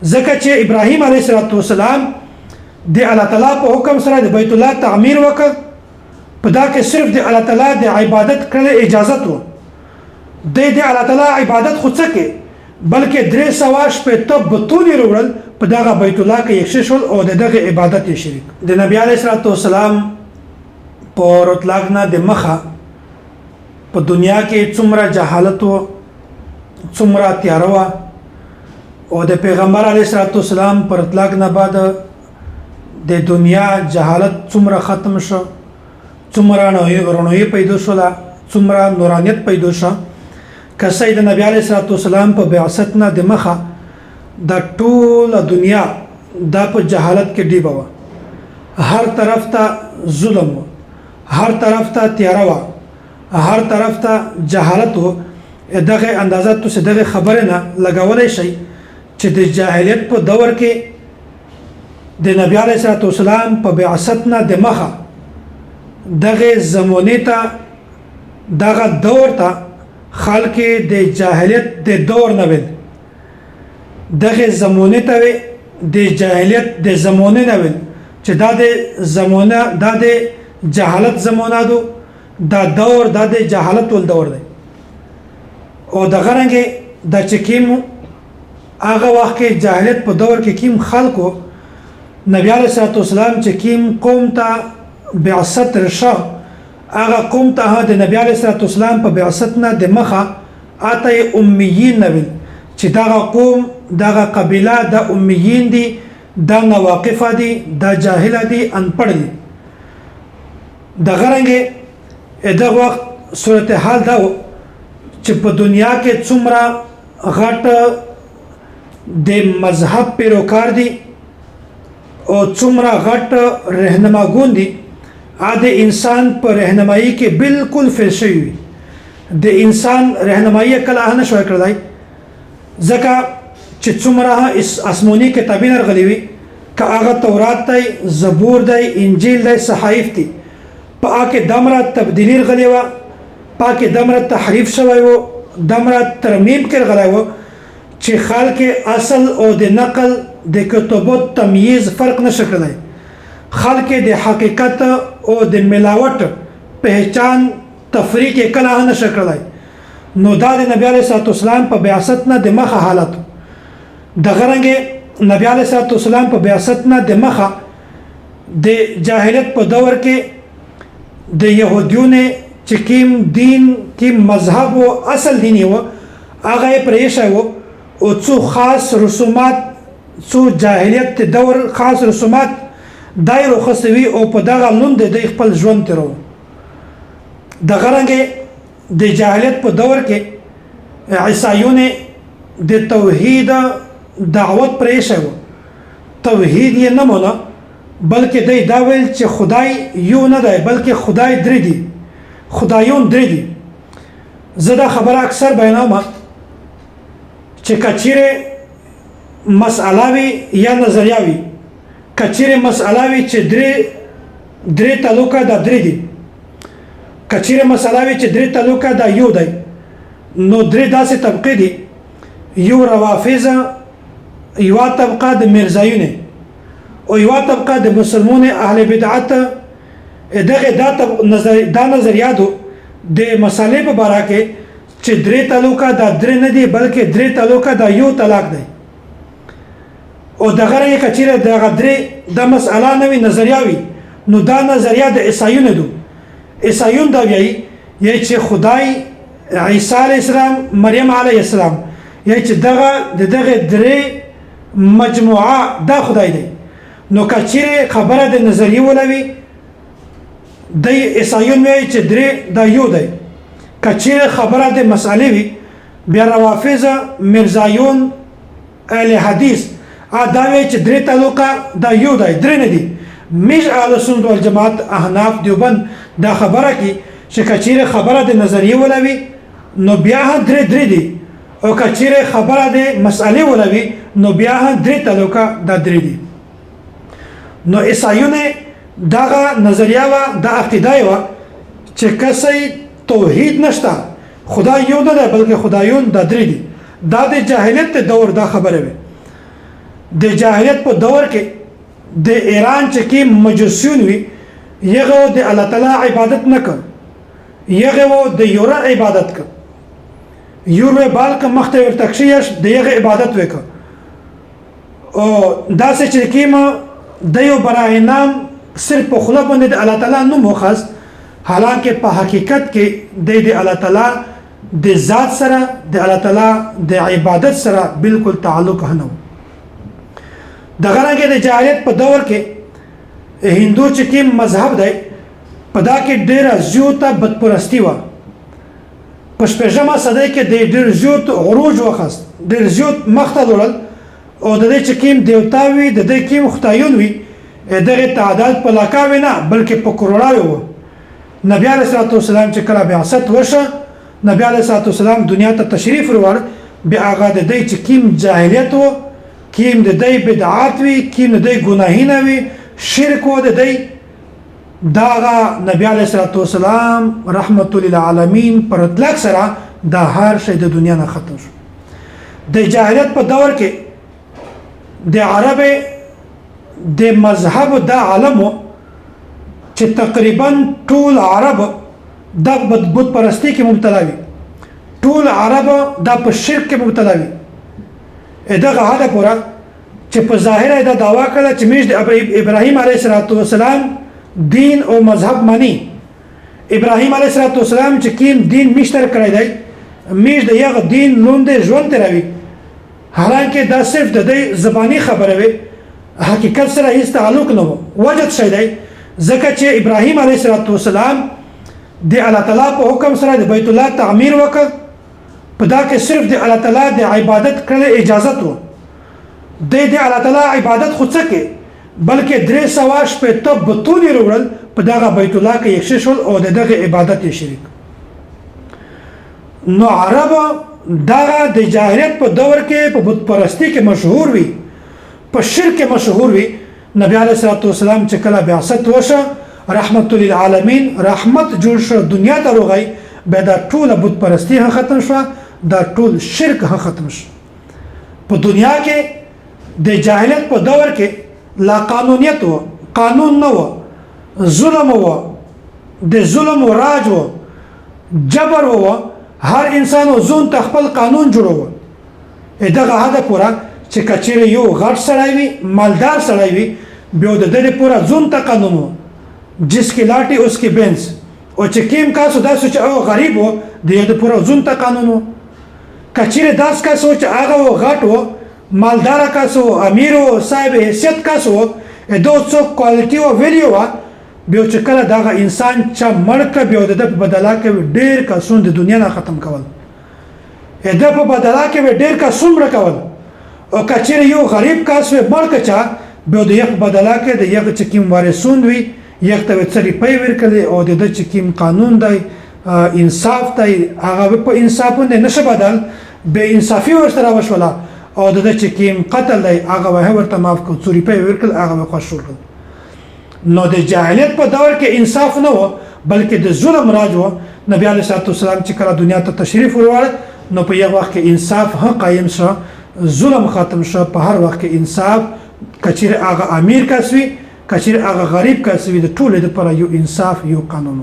ځکه چې ابراهیم علیه السلام د الله تعالی په حکم سره د بیت الله تعمیر وکړ، په دا کې صرف د الله تعالی د عبادت کړل اجازت و. د الله تعالی عبادت خو څه کې بلکې 300 بتونه وروړل په دغه بیت الله کې یې شول او دغه عبادت یې شریک. د نبی علیه السلام په راتګ نه د مخه په دنیا کې څومره جهالت و، څومره تیاره وه، او د پیغمبر علیه السلام پر راتګ نه بعد د دنیا جهالت څومره ختم شو، څومره رڼوي پیدا شوله، څومره نورانیت پیدا شو. که د نبی علیه السلام په بعثت نه د مخه د ټوله دنیا دا په جهالت کې ډیبه وه، هر طرف ته ظلم و، هر طرف ته تیاره وه، هر طرف ته جهالت و. دغه اندازه تاسو دغه خبره نه لګولی شئ چې د جاهلیت په دور کې د نبی علیه السلام په بعثت نه د مخه دغه زمانه ته دغه دور ته خلک د جاهلیت د دور نه ویل، دغه زمانه ته د جاهلیت د زمانه نه ویل چې دا د زمانه دا د جهالت زمانه دو، دا دور دا د جهالت ول دور دی. او دغه رنګه د چکیم هغه وخت کې جاهلیت په دور کې کیم خلکو نبی علیه السلام چې کیم قوم ته بعثت رشه، هغه قوم ته د نبی علیه السلام په بعثت نه د مخه اته امیین نه ویل چې دغه قوم دغه قبیله د امیین دي، د نواقفه دي، د جاهله دي، انپړ دي. دغه رنګه دغه وخت صورتحال دا و چې په دنیا کې څومره غټ د مذهب پیروکار دي او څومره غټ رهنماګون دي، د انسان په رهنمایي کې بالکل فیل شوي وي. د انسان رهنمایي کله نه شوی کړلی ځکه چې څومره آسماني کتابونه راغلي وي، که هغه تورات دی، زبور دی، انجیل دی، صحایف دي، په هغه کې دومره تبدیلي راغلې وه، په هغه کې دومره تحریف شوی و، دومره ترمیم کې راغلی و چې خلک اصل او د نقل د کتابو تمییز فرق نشه کړلی. خلک د حقیقت او د ملاوت پہچان تفریق یې کله نشه کړلی. نو دا د نبی علیه السلام په بعثت نه د مخه حالت. دغه رنګې نبی علیه السلام په بعثت نه د مخه د جاهلیت په دور کې د یهودیونو چې کیم دین کیم مذهب و اصل دیني و هغه یې پرېښی و او څو خاص رسومات، څو جاهلیت دور خاص رسومات دای رخصوي او په دغه لوند د خپل ژوند تیرو. دغه رنګې د جاهلیت په دور کې عیسایونه د توحید دعوت پرېښی و، توحید یې نه منه بلکې دی دا ویل چې خدای یو نه دی بلکې خدای درې دي، خدایون درې دي. زه دا خبره اکثر بیانوم چې کچیرې مسئله وي یا نظریه وي، کچیرې مسئله وي چې درې تعلقه دا درې دي، کچیرې مسئله وي چې درې تعلقه دا یو دی، نو درې داسې طبقې دي، یو روافضه، یوه طبقه د مرزایونه او یوه طبقه د مسلمون اهل بدعت. دغه دا نظریاتو د مسالې په باره کې چې درې تعلقه دا درې نه دي بلکې درې تعلقه دا یو طلاق دی. او دغه رنګه کچیرې دغه درې د مسئله نه وي نظریه وي، نو دا نظریه د عیسایونو دو. عیسایون دا وایي یعنې چې خدای عیسی علیه السلام، مریم علیه السلام، یعنې چې دغه درې مجموعه دا خدای دی. نو کچیرې خبره د نظریه ولوي د عیسایون وایي چې درې دا یو دی. کچیرې خبره د مسئلې وي بیا روافضه، مرزایون، اهل حدیث دا وایي چې درې تعلقه دا یو دی، درې نه دي. میش اهل سنت والجماعت، احناف، دیوبند دا خبره کوي چې کچیرې خبره د نظریه ولوي نو بیا هم درې دي، او کچیرې خبره د مسئلې ولوي نو بیا هم درې تعلقه دا درې دي. نو عیسایونه دغه نظریه وه، دا عقیده وه چې کسی توحید نشته، خدای یو نه دی بلکې خدایون دا درې دي. دا د جاهلیت دور دا خبره وي. د جاهلیت په دور کې د ایران چې کې مجوسیون وي یغه د الله تعالی عبادت نه کړ یغه د یوره عبادت کړ یوره بالک مخته ورته شیش د یغه عبادت وکړ او دا چې کیما د یو برای نام صرف په خله باندې د الله تعالی نوم وخاص حالانکه په حقیقت کې د الله تعالی د ذات سره د الله تعالی د عبادت سره بالکل تعلق نه و د غرانګه د جاهلیت په دور کې هندو چې کوم مذهب دی په دا کې ډېره زیاته بدپرستی و په شپږمه صدۍ کې د ډېر زیات عروج وخاست ډېر زیات مخته لرل او د دې چې کوم دیوتاوي د دې کوم خدایون وي دغه تعداد په لاکاوي نه بلکې په کروڑاوي و نبی علیه الصلاه والسلام چې کله بعثت وشه نبی علیه الصلاه والسلام دنیا ته تشریف وروړ بیا هغه د دې چې کوم جاهلیت و کوم د دې بدعات وي کوم د دې ګناهونه وي شرک و د دې داغه نبی علیه الصلاه والسلام رحمت للعالمین پر اطلاق سره دا هر شی د دنیا نه ختم شو د جاهلیت په دور کې د عرب د مذهب د عالمو چې تقریبا ټول عرب د بت پرستی کې مبتلا وي ټول عرب د په شرک کې مبتلا وي دغه هدا پورا چې په ظاهر دا داوا کړه چې موږ د ابراهیم علیه السلام دین او مذهب مانی ابراهیم علیه السلام چې کوم دین مشتر کړی دی موږ د یغه دین لوند ژوند تروي حالانکه دا صرف د دې زبانی خبره وي حقیقت سره هیڅ تعلق نه و وجد شي دی ځکه چې ابراهیم علیه السلام د الله تعالی په حکم سره د بیت الله تعمیر وکړ په دا کې صرف د الله تعالی د عبادت کړل اجازه و د الله تعالی عبادت خو څه کې بلکې درې سواش په تب بتونی وروړل په دغه بیت الله کې یې شول او دغه عبادت یې شریک نو عرب دغه د جاهلیت په دور کې په بت پرستی کې مشهور وي په شرک کې مشهور وي نبی علیه الصلاه والسلام چې کله بعثت وشه رحمت للعالمین رحمت جوړ شو دنیا ته راغی به دا ټول بت پرستی هم ختم شو دا ټول شرک هم ختم شو په دنیا کې د جاهلیت په دور کې لا قانونیت و قانون نه و ظلم و د ظلم و راج و جبر و هر انسان زون ته خپل قانون جوړو دغه هدا پورا چې کچېره یو غټ سړی وي مالدار سړی وي بیا د دې پورا زون ته قانون و جس کی لاٹھی اس کی بینس او چې کیم کاسو دا سوچ او غریب و د دې پورا زون ته قانون و کچېره داس کا سوچ هغه غټ و مالدار کاسو امیر او صاحب حیثیت کاسو دو څو کوالټي او ویلیو بیا چې کله دغه انسان چې مړ بیا د بدلا کې ډیر کسون د دنیا نه ختم کول د په بدلا کې ډیر کسون مړ کول او کچېره یو غریب کاس مړ کچا بیا د یو بدلا کې د یو چې کیم وارثون وي یو ته څری پي ورکړي او د چې کیم قانون دی انصاف دی هغه په انصاف نه نشه بدل به انصافي ورسره وشوله او د چې کیم قتل دی هغه ورته معاف کو څری پي ورکړي هغه خوشول نو د جاهلیت په دور کې انصاف نه و بلکې د ظلم راج و نبی علیه السلام چې کله دنیا ته تشریف وروړ نو په یو وخت کې انصاف هم قایم شو ظلم ختم شو په هر وخت کې انصاف کچېره هغه امیر کسوي کچېره هغه غریب کسوي د ټولو لپاره یو انصاف یو قانون